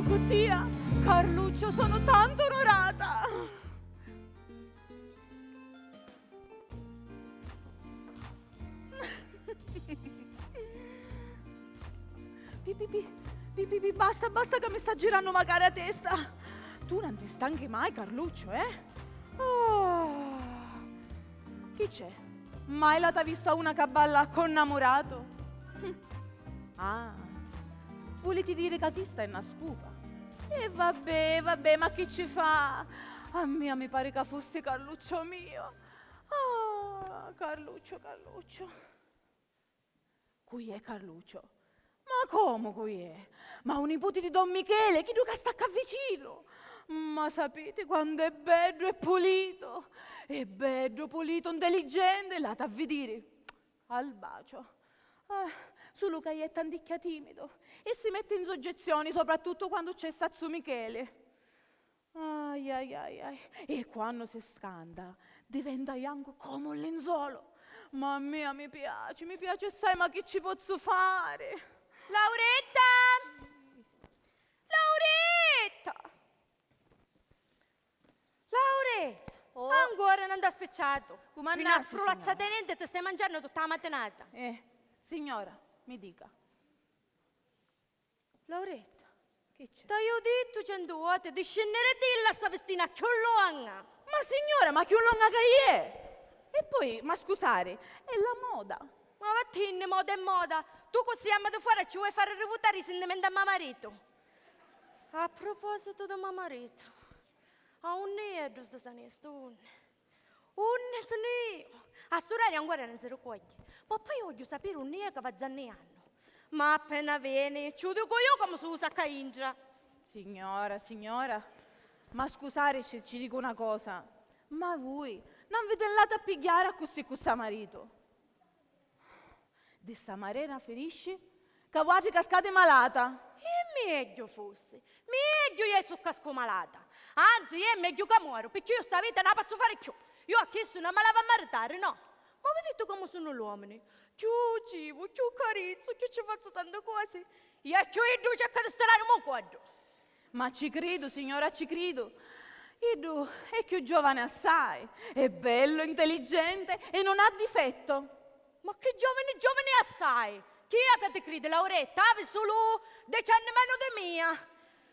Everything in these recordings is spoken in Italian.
Cuttia, Carluccio, sono tanto onorata. Pipì, basta che mi sta girando magari a testa. Tu non ti stanchi mai, Carluccio, eh? Oh. Chi c'è? Mai l'ha vista una che balla con innamorato? Ah, volete dire che ti stai in una scupa? E vabbè, ma chi ci fa? A me mi pare che fosse Carluccio mio. Ah, Carluccio. Qui è Carluccio? Ma come qui è? Ma un nipote di Don Michele, chi che sta qua vicino? Ma sapete quando è bello e pulito? È bello, pulito, intelligente, là a vedere. Al bacio. Solo che è tanticchia timido e si mette in soggezione, soprattutto quando c'è Sazzo Michele. Ai. E quando si scanda, diventa bianco come un lenzuolo. Ma a me mi piace, sai, ma che ci posso fare? Lauretta! Oh. Ancora non ti ha spicciato. Come Fino a andassi, sprulazza tenente ti stai mangiando tutta la mattinata. Signora, mi dica. Lauretta, Che c'è? ti ho detto 100 volte di scendere di là sta vestina più lunga. Ma signora, ma che lunga che è? E poi, ma scusare, è la moda. Ma vattene, moda è moda. Tu così amate fuori ci vuoi fare rivotare i sentimenti a mio marito. A proposito di mio marito, a un nero sta sanesto, un nero. A sorella ancora non si raccoglie. Ma poi voglio sapere un nero che va zanneando. Ma appena viene, ci dico io come si usa a caingia. Signora, ma scusare ci dico una cosa. Ma voi non vi andate a pigliare a così con suo marito? Di sta marena ferisce che voi cascate malata. E meglio fosse, meglio io sono casco malata. Anzi, è meglio che muoro, perché io sta vita non la posso fare più. Io ho chiesto una malava a maritare, no? Ma vedete come sono gli uomini? Più cibo, più carezza, più ci faccio tante cose. Io devo cercare di stare un quadro. Ma ci credo, signora, ci credo. Idu è più giovane assai, è bello, intelligente e non ha difetto. Ma che giovane assai! Chi è che ti crede, Lauretta? Avevi solo 10 anni meno di mia.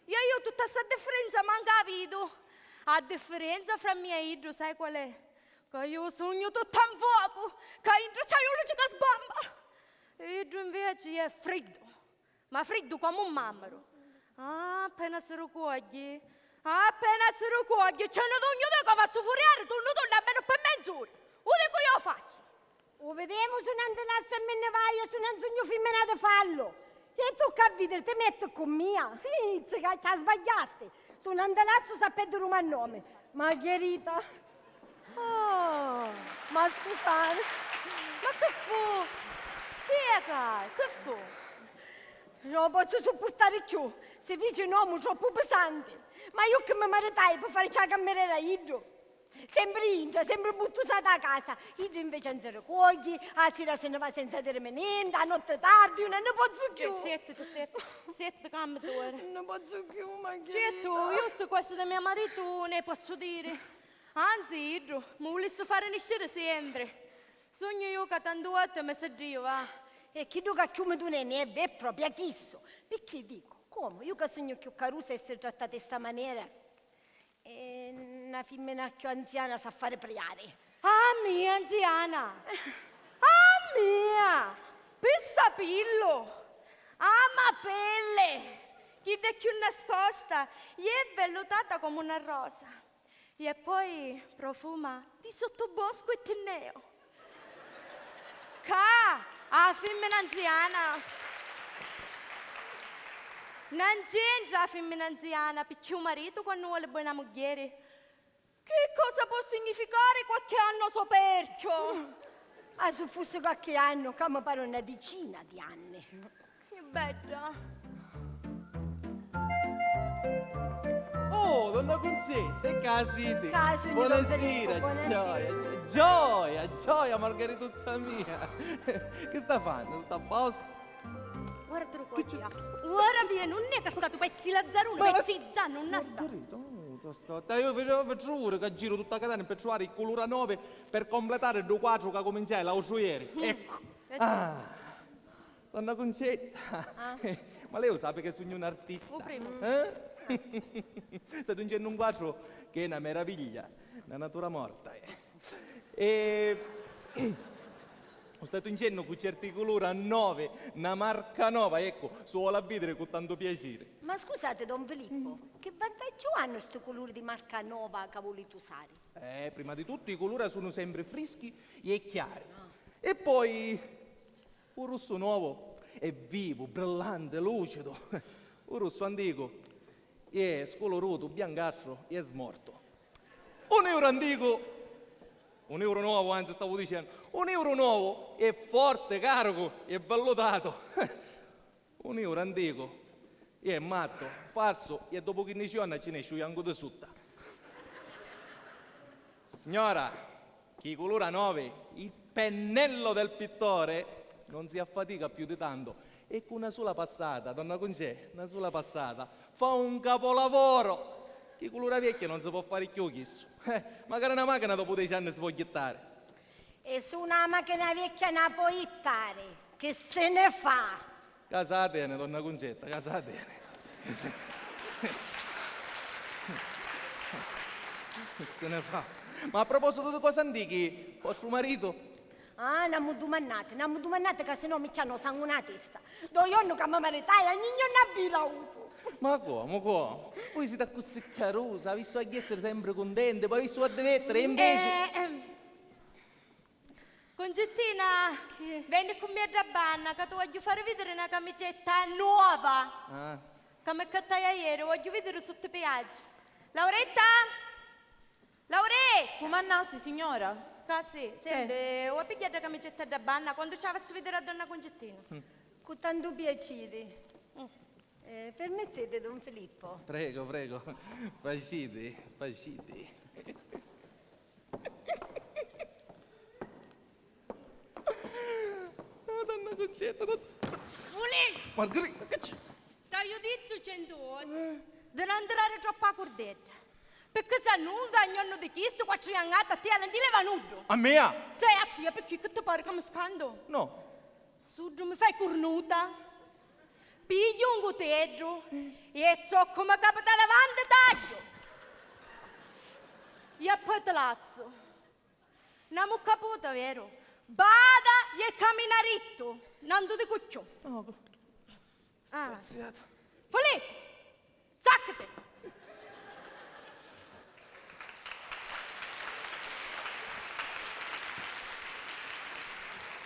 Io tutta questa differenza manca la vedo. A differenza fra mia e Idro, sai qual è? Che io sogno tutto in fuoco, che Idro c'è una luce che sbamba. Idro invece è freddo, ma freddo come un mammaro. Appena si raccoglie, c'è una dogna che faccio furiare, tu non torni almeno per mezz'ora. O dico io faccio. O vediamo se non te lascio a me ne vai o se non sogno femminata fallo. E tu che vedi, ti metto con mia. Che ci sbagliaste. Se non te lascio sapete un nome. Margherita. Oh, ma scusate, ma che fu? Chi è che fu? Non posso sopportare più. Se dice un uomo troppo pesante. Ma io che mi maritai per fare ciò che mi era io. Sempre ingia, sempre buttusata a casa. Io invece non si raccoglie, a sera se ne va senza dirmi niente, a notte tardi, io non ne posso più. Siete calma tu. Non ne posso più, Margherita. Certo, io su questo di mio marito ne posso dire. Anzi, Idro, mi volessi fare nascere sempre. Sogno io che tante volte mi serviva. E chi tu che chiume tu ne è proprio chisso. Perché dico, come? Io che sogno più carusa essere trattata in questa maniera. E una femmina più anziana sa fare pregare. Ah, mia anziana! Ah, mia! Per sapillo! Ah, ma pelle! Chi è più nascosta, gli è vellutata come una rosa. E poi profuma di sottobosco e tenneo. Ah, femmina anziana! Non c'entra la femmina anziana, perché un marito quando vuole buona moglie. Che cosa può significare qualche anno soperchio? Se fosse qualche anno, che mi pare una decina di anni. Che bella! Oh, donna Concetta, e casite. Signor Buonasera, Federico, gioia, Margherituzza mia. Che sta fanno? Tutto a posto? guarda Rogogia. Ora viene, non è che è stato pezzi Lazzarone, pezzi zanno, non sta. Io facevo per giuro che giro tutta Catania per trovare il colore 9 per completare il quadro che cominciai l'altro ieri. Ecco. Donna Concetta, ma lei lo sa che sono un artista? Sto dicendo un quadro che è una meraviglia, una natura morta. E sto dicendo con certi colori a 9, una marca nuova, ecco, solo a vedere con tanto piacere. Ma scusate, Don Filippo, che vantaggio hanno questi colori di marca nuova che volete usare? Prima di tutto i colori sono sempre freschi e chiari. E poi un rosso nuovo è vivo, brillante, lucido. Un rosso antico è scolorato, biancastro e è smorto. Un euro antico, un euro nuovo, anzi stavo dicendo, un euro nuovo è forte, carico e valutato. Un euro antico è matto, falso e dopo 15 anni ce ne esce anche da sotto. Signora, chi colora 9, il pennello del pittore non si affatica più di tanto e con una sola passata, donna Concè, una sola passata, fa un capolavoro. Chi colora vecchia non si può fare più questo. Magari una macchina dopo 10 anni si può ghittare. E su una macchina vecchia ne puoi ittare, che se ne fa? Casatene, donna Concetta, casatene. Che se ne fa? Ma a proposito di cose antiche, vostro marito? Ah, non mi domandate che se no mi chiamano sangue una testa. Do io che mi maritai e non ne abbiamo avuto. Ma come? Voi siete così carosa, visto che essere sempre contente, poi visto a mettere, e invece... Concettina, vieni con me a Giabbanna che ti voglio fare vedere una camicetta nuova. Che mi cattai ieri, voglio vedere sotto i piaggi. Lauretta? Lauretta! Come annassi, signora? Sì, senti, ho pigliato la camicetta da banna quando ci faccio vedere a donna Concettina. Con tanto piacere. Permettete, Don Filippo? Prego, facite. Oh, donna Concetta, Fulì, Margherita, che c'è? t'ho detto 100 volte. Di non andare troppo a cordetta. Perché se non hanno di chiesto quattro anni a te non ti leva nudo. A mia? Sei a te perché che ti pare che mi scando? No. Su, mi fai cornuta. Piglio un goteggio e so come capita davanti taglio. E poi te lazzo. Non mi caputa, vero? Bada e camminaritto. Non ti dico ciò. No, straziato. Fulì, zaccate.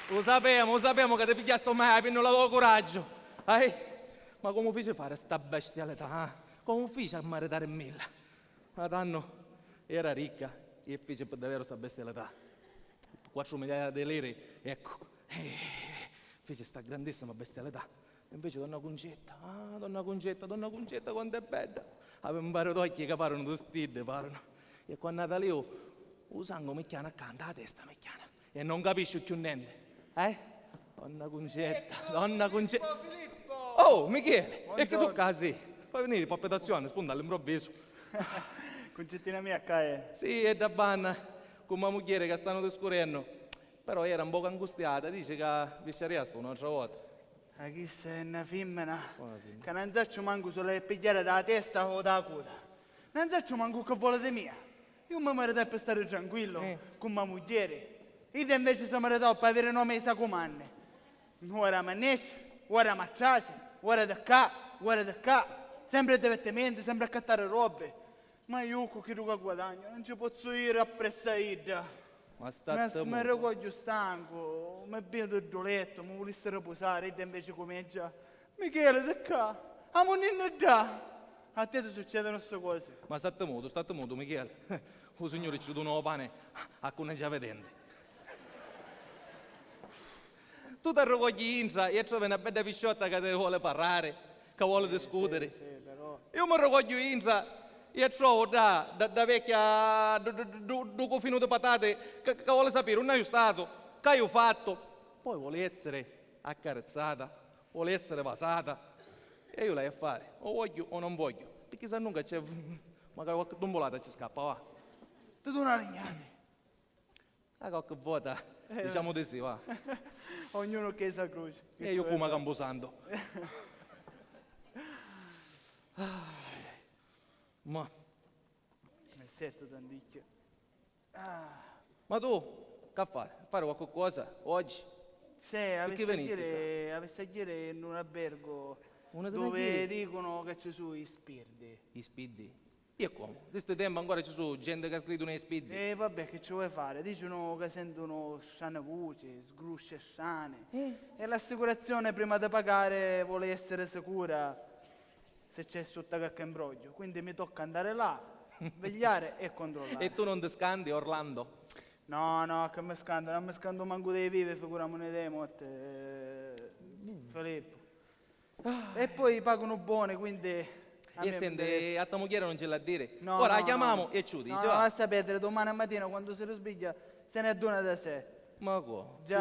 Lo sappiamo che ti pigliasto mai per non l'avevo coraggio. Ma come fece a fare sta bestialità? Come fece a maritare Milla? Ma tanto era ricca e fece per davvero sta bestialità. 4 migliaia di lire, ecco. Fece sta grandissima bestialità. Invece donna Concetta, quanto è bella. Aveva un paio d'occhi che parlano di stille, parlano. E quando è andata lì, il sangue mi chiama accanto alla testa, mi chiama. E non capisce più niente. Donna Concetta. Filippo! Oh, Michele, e che tu casi? Fai venire palpitazione, sponda all'improvviso. Concettina mia, che Sì, è da banna, con mia moglie che stanno discorrendo. Però era un po' angustiata, dice che vi sia resto un'altra volta. Ma chi sei una femmina? Che non saccio manco solo per pigliare dalla testa o dalla coda. Non saccio manco che vuole di mia. Io mi merito per stare tranquillo con mia moglie. Io invece sono meritato per avere nome di Sacumanne. Ora mannesce, ora macciasi, ora da qua. Sempre divertimenti, sempre a cattare robe. Ma io con chi che guadagno non ci posso ir a pressare. Ma state Mi ricordo stanco, mi vedo il doletto, mi volesse riposare, e invece comincia. Michele, da qua, a monina da. A te ti succedono queste cose. Ma state muto, Michele. Il signore ci dona pane a cui già vedente. Tu ti raccogli intra e trovi una bella pisciotta che ti vuole parlare, che vuole discutere. Io mi raccoglio intra e trovo da vecchia, do cofino di patate, che vuole sapere, non hai stato, che hai fatto. Poi vuole essere accarezzata, vuole essere vasata. E io lei a fare, o voglio o non voglio, perché se nunca c'è, magari qualche tombolata ci scappa, va. Tu una legnate. A qualche volta, diciamo di sì, va. Ognuno che sa croce. E io come camposando. Ma, Mi sento tandicchio. ma tu, che fare? Fare qualche cosa oggi? Se avessi veniste a dire in un albergo Una dove domanda? dicono che ci sono i spirdi. I spiddi? E come? In questo tempo ancora ci sono gente che ha scritto nei spiddi. E vabbè, che ci vuoi fare? Dicono che sentono strane voci, sgrusce strane. E l'assicurazione prima di pagare vuole essere sicura se c'è sotto qualche imbroglio. Quindi mi tocca andare là, vegliare e controllare. E tu non ti scandi, Orlando? No, che mi scando, non mi scando manco dei vivi, figuriamoci dei morte. Filippo. E poi pagano buone, quindi... a E me mi senti, interessa. a tua moglie non ce l'ha a dire? No, Ora no, la chiamiamo no. e ci dice, No, no, va. a sapere, domani mattina quando si risveglia se ne aduna da sé. Ma qua? Già,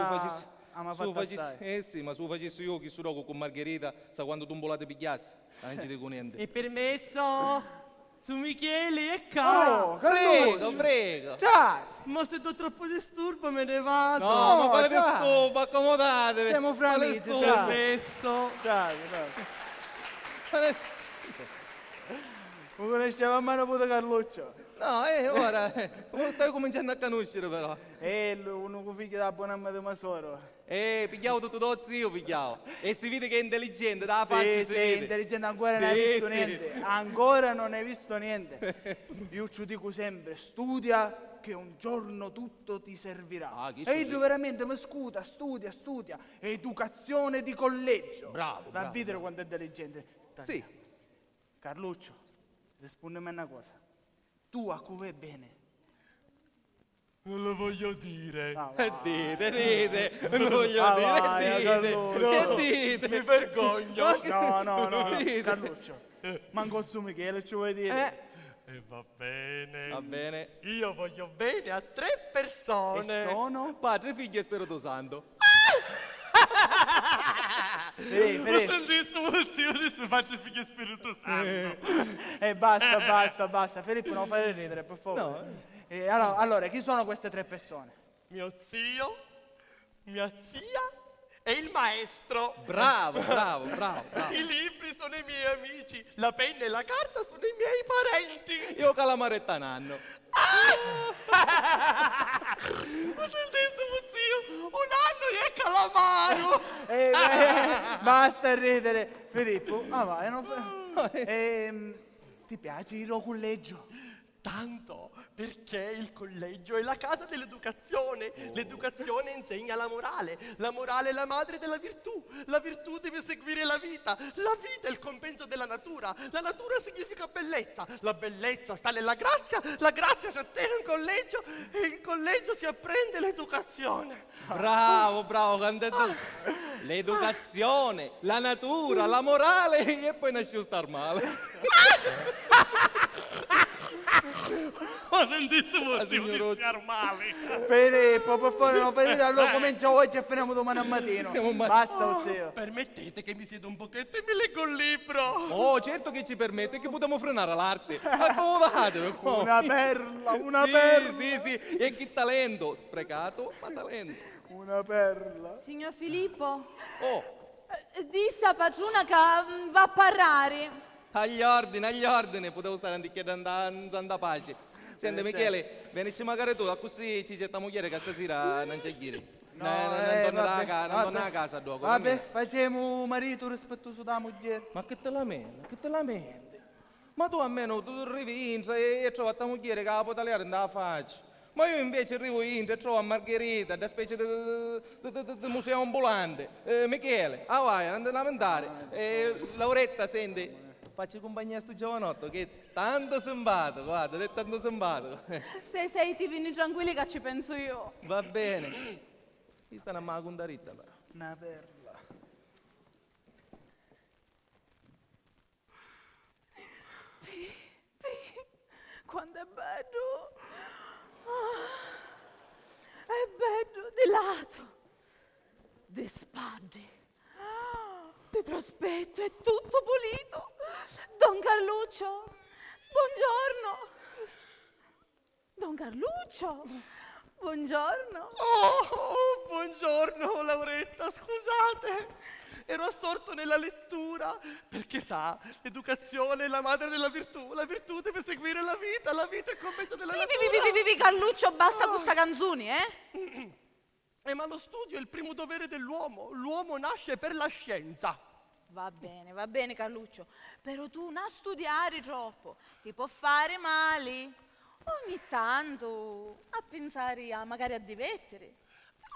ma fatto assai. sì, ma se lo facessi io chi suroco con Margherita, sa quando tu volate pigliassi, non ci dico niente. E permesso? Su Michele e Oh, Prego, prego. Ciao! Ma se do troppo disturbo me ne vado. No, ma quale ciao. disturbo, accomodatevi. Siamo fra Quale amici, disturbo? ciao. Permesso? Ciao. Quale- Mi conosceva a mano puto Carluccio. No, ora, come stai cominciando a conoscere però? Uno figlio da buona di Masoro. Pigliavo tutto da zio, pigliavo. E si vede che è intelligente, da faccia Sì, si sì, vede. intelligente, ancora non hai Sì, visto sì. niente. Ancora non hai visto niente. Io ci dico sempre, studia che un giorno tutto ti servirà. Ah, chi e so io veramente mi studia. Educazione di collegio. Bravo, Da bravo, vedere quanto è intelligente. Sì. Carluccio, rispondimi a una cosa. Tu a cui vai bene? Non lo voglio dire. Ah, Dite, non voglio Ah, dire, vai, Carluccio. che dite? Mi vergogno. No, Dite. Carluccio. Manco su Michele, ci vuoi dire? E va bene. Va bene. Io voglio bene a 3 persone. E sono? Padre, figlio e Spirito Santo. Ma sentiste zio di sto faccio figlio Spirito Santo. Basta. Filippo, non fare ridere, per favore. Allora, chi sono queste 3 persone? Mio zio, mia zia e il maestro. Bravo. I libri sono i miei amici, la penna e la carta sono i miei parenti. Io calamaretta nanno. Ma sentiste zio? Un anno è calamaro. Basta ridere. Filippo, vai, ti piace il collegio? Tanto, perché il collegio è la casa dell'educazione. L'educazione insegna la morale è la madre della virtù. La virtù deve seguire la vita è il compenso della natura. La natura significa bellezza, la bellezza sta nella grazia, la grazia si ottiene in collegio e in collegio si apprende l'educazione. Bravo, quando è tu. L'educazione, la natura, la morale e poi nasce star male. Ma sentite signor zio Rozzi. di male. Filippo, per favore, non fai ridere, allora comincia oggi e finiamo domani al mattino. Basta, zio. Permettete che mi siedo un pochetto e mi leggo un libro. Oh, certo che ci permette che possiamo frenare l'arte. Accomodatevi. Una perla. Sì, e che talento, sprecato, ma talento. Una perla. Signor Filippo, Oh, disse a Paciuna che va a parlare. agli ordini, potevo stare andando a pace. Senti Michele, venici magari tu, così ci certa moglie che stasera non c'è giri. Non torna a casa dopo. Vabbè, facciamo un marito rispettoso da moglie. Ma che te lamenti? Ma tu almeno tu arrivi in e trovi a tua moglie che la può tagliare nella faccia. Ma io invece arrivo in e trovo a Margherita, da specie di museo ambulante. Michele, vai, non ti lamentare. Lauretta, senti, faccio compagnia a sto giovanotto che è tanto simpatico, guarda, è tanto simpatico. Se sei ti vieni tranquilli che ci penso io. Va bene. Ti stanno a ma condaritta però. Una perla. Quando è bello. È bello di lato, di spade. prospetto è tutto pulito. Don Carluccio, buongiorno. Don Carluccio, buongiorno. Oh, buongiorno Lauretta, scusate. Ero assorto nella lettura, perché sa, l'educazione è la madre della virtù. La virtù deve seguire la vita è il commento della natura. Carluccio, basta con sta canzoni, Ma lo studio è il primo dovere dell'uomo. L'uomo nasce per la scienza. Va bene Carluccio, però tu non studiare troppo, ti può fare male. Ogni tanto a pensare magari a divertere.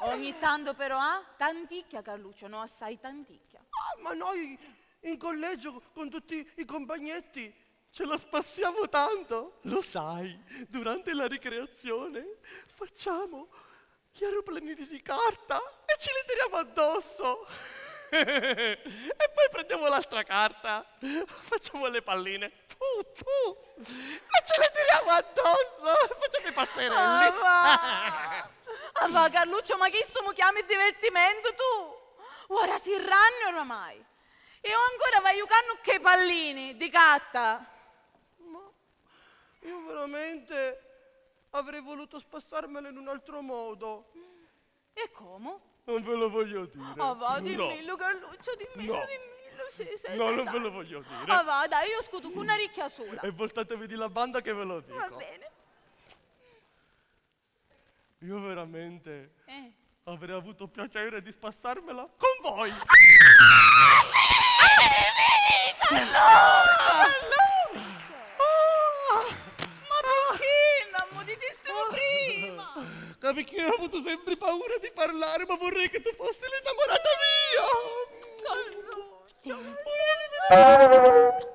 Ogni tanto però tanticchia Carluccio, no assai tanticchia. Ma noi in collegio con tutti i compagnetti ce la spassiamo tanto. Lo sai, durante la ricreazione facciamo gli aeroplanini di carta e ce li tiriamo addosso. E poi prendiamo l'altra carta, facciamo le palline, e ce le tiriamo addosso e facciamo i passerelli. Va Carluccio, ma che mi chiami divertimento tu? Ora si ranno oramai. E io ancora vai giocando che pallini di carta. Ma io veramente avrei voluto spassarmelo in un altro modo. E come? Non ve lo voglio dire. Va, dimmelo Carluccio, dimmelo. Sì, No, non ve lo voglio dire. Va, dai, io scudo con una ricchia sola. E voltatevi di la banda che ve lo dico. Va bene. Io veramente avrei avuto piacere di spassarmela con voi. Ma perché non mi dicesti prima? Perché ho avuto sempre paura di parlare, ma vorrei che tu fossi l'innamorata mia. Carluccio, bello.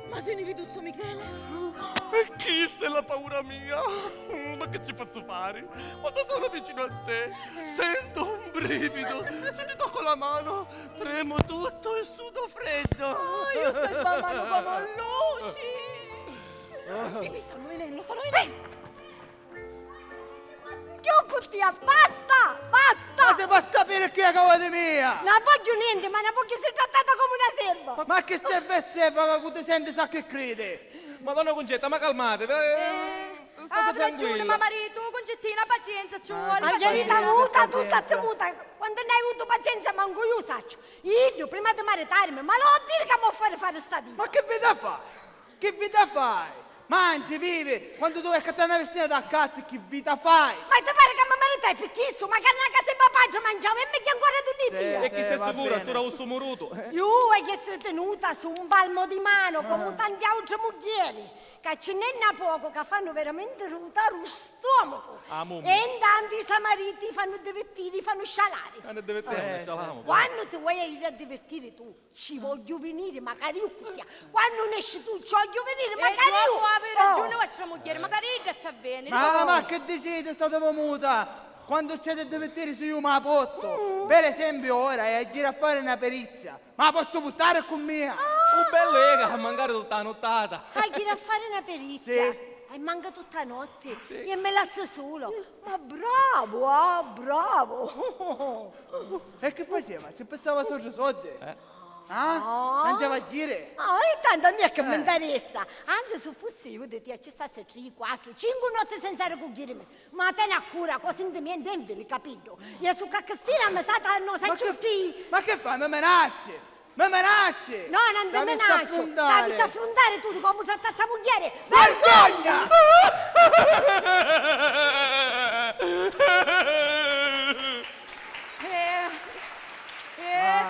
Ma se ne vedi tu, Michele? E chi sta la paura mia? Ma che ci faccio fare? Quando sono vicino a te, sento un brivido. Se ti tocco la mano, tremo tutto e sudo freddo. Io stai sbavando come luci. Mi stanno venendo. Chioccutia, basta! Ma se può sapere chi è cavata mia? Non voglio niente, ma non voglio essere trattata come una serva. Ma che serve ma che ti senti sa che crede? Madonna Concetta, ma calmate, state ragione, tranquilla. ma marito, Concettina, pazienza, ci vuole Margherita, pazienza. muta, tu stai muta. Quando non hai avuto pazienza, manco io saccio. Io, prima di maritarmi, ma lo dire che mi fare sta vita. Ma che vita fai? Che vita fai? Mangi, vivi, quando tu vai a cattare una vestina da cat, che vita fai? Ma ti pare che mi maritai per chi su? Ma che una casa in papà mangiavo e mi ancora tu Sì. E chi sei va sicura, bene. sto rosso moruto? Io hai che essere tenuta su un palmo di mano come tanti altri muglieri che ce n'è poco che fanno veramente ruotare lo stomaco. Ah, mummia. E intanto i samariti fanno divertire, fanno scialare. Non deve tenere, salamo. Quando ti vuoi ir a divertire tu, ci voglio venire, magari io qui. Quando non esci tu, ci voglio venire, E magari io. gioco avevi ragione vostra moglie, magari io c'ha bene. Ma che dicete, state muta? Quando c'è da divertire su io ma potto. Per esempio ora è a dire a fare una perizia. Ma la posso buttare con mia? Un bel lega, a mancare tutta la nottata. Hai che a fare una perizia. Sì. E manca tutta la notte e me lascia solo. Ma bravo, bravo. E che faceva? Ci pensava solo soldi? Ah? Non ci va a dire? Intanto a me che mi interessa. Anzi, se fossi io, ti ci stasse 3, 4, 5 notti senza recuperarmi. Ma te ne a cura, così in miei tempi, capito? E su che mi sa non sai tutti. Ma che fai? Mi minacci? Mi minacci? No, non ti Dammi sta minaccio. affrontare. Devi affrontare tu come trattata moglie. Vergogna!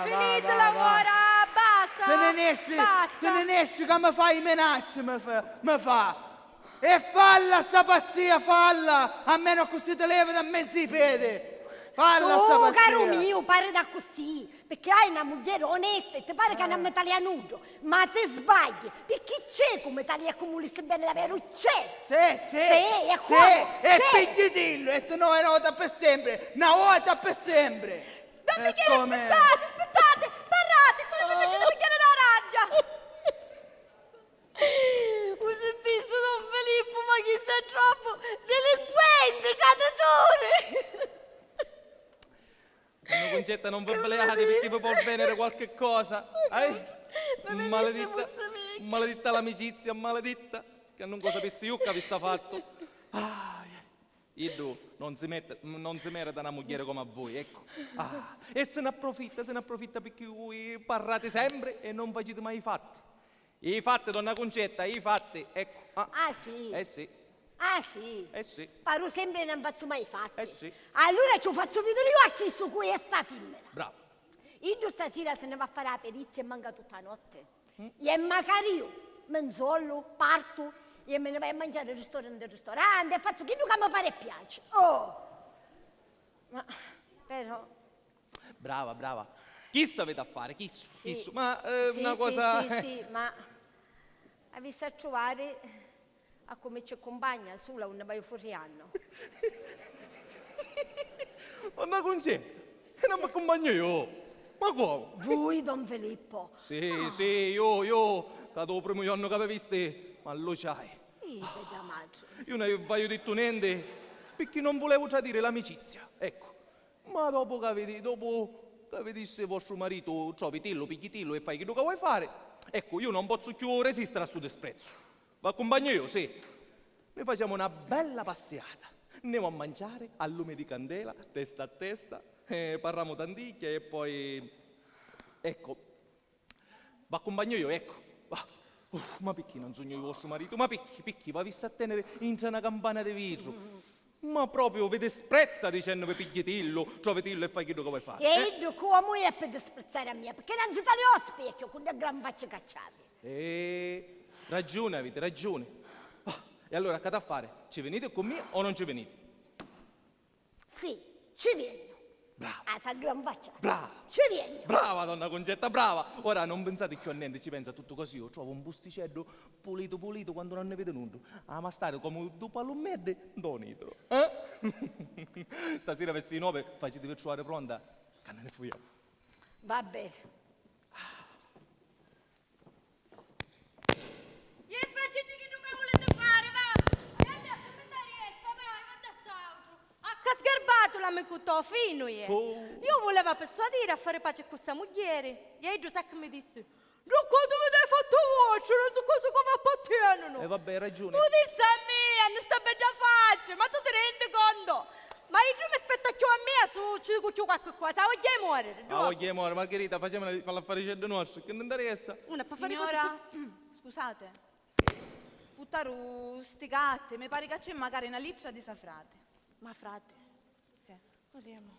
Finita la ora, basta. Se ne esci che mi fai i minacci, mi fa. E falla sta pazzia, falla! A meno così te levi da mezzo i piedi. Falla sta Oh, pazzia. caro mio, pare da così. perché hai una moglie onesta e ti pare che è una metà nudo, ma ti sbagli, perché c'è come tali accumulisse bene la vero, c'è! C'è, Sì, è qua, c'è, e c'è. pigliatillo, e no è una volta per sempre, una volta per sempre. Don Michele, aspettate, parate, ce ne faccio un bicchiere d'arancia. Ho sentito Don Filippo, ma chi sei troppo delinquente, traditore! Quando Concetta non vi beate perché vi può venire qualche cosa. Maledetta l'amicizia, maledetta, che non cosa sapessi io che avesse fatto. Io non si merita una moglie come a voi, ecco. E se ne approfitta perché voi parlate sempre e non facete mai i fatti. I fatti, donna Concetta, i fatti, ecco. Ah sì? Sì, Ah sì? sì. Paro sempre non faccio mai fatti. Sì. Allora ci faccio vedere io a chi su cui è sta femmina. Bravo. Io stasera se ne va a fare la perizia e manca tutta la notte. E magari io, menzollo, parto e me ne vai a mangiare al ristorante e faccio che mi pare e piace. Oh! Ma, però... Brava. Chi sapete a fare? Chi? Sì. Ma Sì, una sì, cosa... Sì, ma... hai visto a trovare a come ci accompagna sulla un paio fuori anno. Donna Concetta, e non mi accompagno io. Ma come? Voi, Don Filippo. Sì, io, cato il primo giorno che avevi visto, ma lo sai. Da maggio. Io non vi ho detto niente perché non volevo tradire l'amicizia, ecco. Ma dopo che avete se vostro marito trovitillo, picchitillo e fai che vuoi fare, ecco, io non posso più resistere a sto disprezzo. Vi accompagno io, sì. Noi facciamo una bella passeata. Andiamo a mangiare a lume di candela, testa a testa, parliamo tanticchia e poi... Ecco, vi accompagno io, ecco. Ma perché non sogno il vostro marito? Ma perché va visto a tenere in una campana di vetro? Ma proprio vi disprezza dicendo che piglietillo, trovetillo e fai quello che vuoi fare. E io come è per disprezzare a me? Perché non si taglia lo specchio con le gran facce cacciate. Ragione avete, ragione. E allora che da fare? Ci venite con me o non ci venite? Sì, ci vieni. Brava. Ah, sa gran faccia. Brava. Ci vieni. Brava donna Concetta, brava! Ora non pensate più a niente, ci pensa tutto così. Io trovo un busticello pulito quando non ne vedo nulla. Ma stare come due palomette, non idro. Stasera verso le 9 facete per trovare pronta, che non ne fuiamo. Va bene. E facete che non volete fare, va! E adesso mi dai essa, vai, ma da staucio. Che sgarbato l'amico tuo fino, Io volevo persuadere a fare pace con questa moglie. E Giuseppe che mi disse, non quando mi hai fatto voce, non so cosa come appartengono. Vabbè, hai ragione. Tu disse a me, non sta bella faccia, ma tu ti rendi conto? Ma io mi aspetto più a me, su ci qualche cosa, voglio morire. Voglio morire, Margherita, facciamola l'affare nostro, che non dare essa. Una per fare così. Signora, scusate. Puttaru, sti gatte, mi pare che c'è magari una litra di safrate. Ma frate, Sì. vediamo.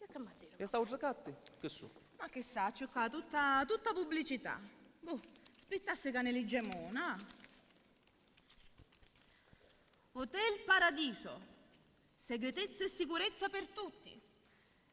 Io che mi dire? E stavo giocando? Che so? Ma che sa, c'è qua tutta pubblicità. Boh, spittasse caneli gemona. Hotel Paradiso. Segretezza e sicurezza per tutti.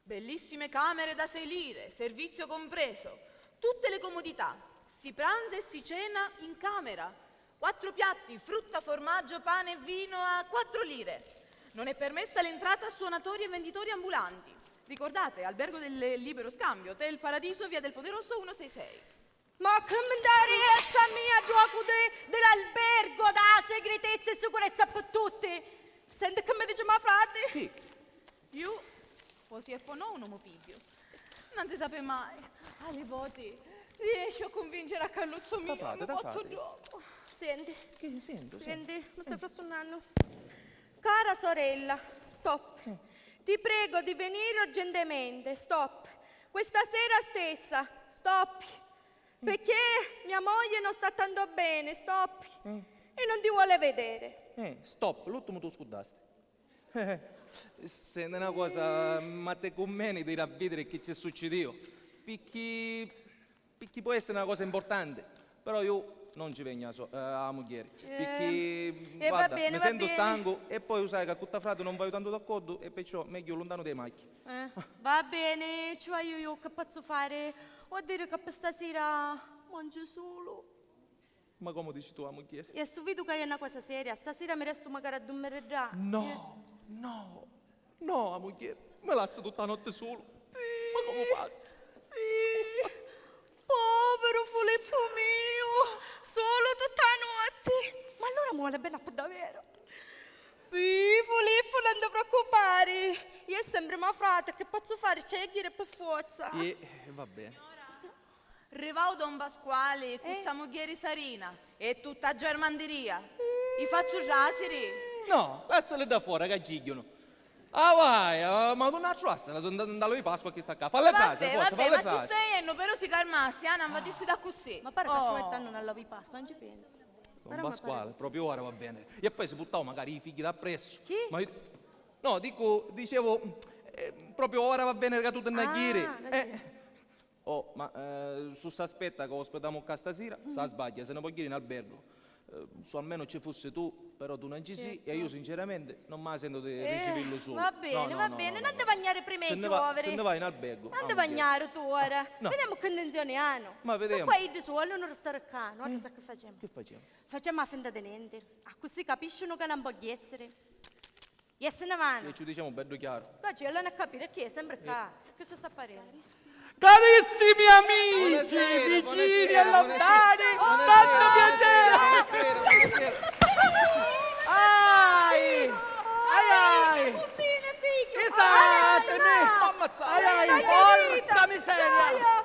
Bellissime camere da 6 lire, servizio compreso. Tutte le comodità. Si pranza e si cena in camera. 4 piatti, frutta, formaggio, pane e vino a 4 lire. Non è permessa l'entrata a suonatori e venditori ambulanti. Ricordate, albergo del libero scambio, Hotel Paradiso, via del Poderoso 166. Ma che mi dare essa mia gioco dell'albergo da segretezza e sicurezza per tutti? Senti che mi dice ma frate? Sì. Io, così e poi no, un uomo piglio. Non si sape mai. Alle volte riesci a convincere a Carluzzo mio, frate, mi da botto frate. Dopo. Senti, Che sento? senti, mi stai frastornando. Cara sorella, stop. Ti prego di venire urgentemente, stop. Questa sera stessa, stop. Perché mia moglie non sta tanto bene, stop. E non ti vuole vedere. Stop, l'ultimo tu scudaste. Se è una cosa, ma te conviene di ir a vedere che ci succedeva. Perché può essere una cosa importante, però io non ci venga a moglie. Perché, va guarda, bene, mi va sento bene. stanco e poi sai che a questa frate non vai tanto d'accordo e perciò meglio lontano dai macchie. Va bene, cioè io che posso fare? Vuol dire che per stasera mangio solo. Ma come dici tu, moglie? E se vedo che è una cosa seria, stasera mi resto magari a dormire già. No, moglie, me lascia tutta la notte solo. Ma come faccio? Povero Filippo mio, solo tutta la notte. Ma allora muore bene davvero. Filippo, non ti preoccupare. Io sempre mia frate, che posso fare? C'è dire per forza. Va bene. Rivau Don Pasquale, questa moglie Sarina e tutta germanderia. I faccio già, Siri. No, lasciali da fuori che gigliono. Ah vai, ma non c'è sta, andalo di Pasqua che sta qua. Falle frase, forza, Vabbè, falle ma ci frase. stai, però si calmassi, non facessi da così. Ma pare che ci mettono nella Pasqua, non ci penso. Don Pasquale, proprio ora va bene. E poi si buttavo magari i figli da presso. Chi? Ma no, dicevo, proprio ora va bene che tu te ne chiedi. Oh, ma su s'aspetta che ospitiamo qua stasera, sa sbaglia, se ne può chiedere in albergo. Su almeno ci fosse tu, però tu non ci sei e io sinceramente non mi sento di riceverlo solo. Va bene, va bene, non ti bagnare prima Se i ne poveri. vai in albergo. Non ti bagnare tu ora. No. Vediamo che intenzioni hanno. Ma vediamo. Se poi di solo non restare qua, noi sa che facciamo? Che facciamo? Facciamo la finta di niente. Ah, così capiscono che non voglio essere. Essere una mano. E ci diciamo bello chiaro. Poi ci vogliono capire chi è sempre qua. Che ci sta parendo? Carissimi amici, Buonasera, vicini e buonasera, lontani, buonasera. tanto piacere! Buonasera. Ai! Ai! Bene, figlio! Esatto! Mamma Ai! Porca miseria!